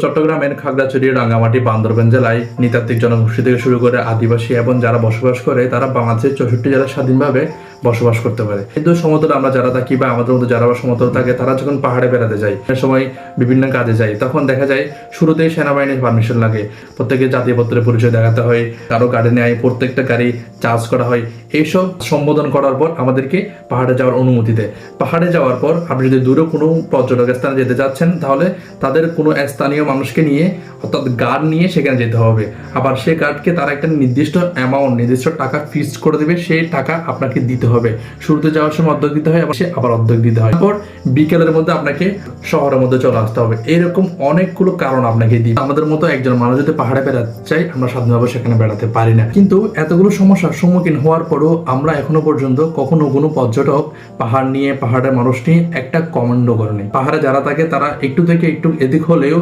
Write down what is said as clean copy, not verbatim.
চট্টগ্রামের খাগড়াছড়ি, রাঙ্গামাটি, বান্দরবান জেলায় নৃতাত্ত্বিক জনগোষ্ঠী থেকে শুরু করে আদিবাসী এবং যারা বসবাস করে তারা বাংলাদেশের 64 জেলায় স্বাধীনভাবে বসবাস করতে পারে। কিন্তু সমতলে আমরা যারা থাকি বা আমাদের মধ্যে যারা সমতল থাকে তারা যখন পাহাড়ে বেড়াতে যায়, সে সময় বিভিন্ন কাজে যায়, তখন দেখা যায় শুরুতেই সেনাবাহিনীর পারমিশন লাগে, প্রত্যেকের জাতীয়পত্রের পরিচয় দেখাতে হয়, কারো গাড়ি নেয়, প্রত্যেকটা গাড়ি চার্জ করা হয়। এইসব সম্বোধন করার পর আমাদেরকে পাহাড়ে যাওয়ার অনুমতি দেয়। পাহাড়ে যাওয়ার পর আপনি যদি দূরে কোনো পর্যটক স্থানে যেতে যাচ্ছেন তাহলে তাদের কোনো স্থানীয় মানুষকে নিয়ে, অর্থাৎ গার্ড নিয়ে সেখানে যেতে হবে। আবার সেই গার্ডকে তারা একটা নির্দিষ্ট অ্যামাউন্ট, নির্দিষ্ট টাকা ফিক্স করে দেবে, সেই টাকা আপনাকে দিতে হবে। শুরুতে যাওয়ার সময় অর্ধেক দিতে হয়, আবার অর্ধেক দিতে হয়। তারপর বিকেলের মধ্যে আপনাকে শহরের মধ্যে চলে আসতে হবে। এরকম অনেকগুলো কারণ আপনাকে দিই। আমাদের মতো একজন মানুষ যদি পাহাড়ে বেড়াতে চাই, আমরা স্বাধীনভাবে সেখানে বেড়াতে পারি না। কিন্তু এতগুলো সমস্যার সম্মুখীন হওয়ার পরেও আমরা এখনো পর্যন্ত কখনো কোনো পর্যটক পাহাড় নিয়ে, পাহাড়ের মানুষ নিয়ে একটা কমেন্টও করেনি। পাহাড়ে যারা থাকে তারা একটু থেকে একটু এদিক হলেও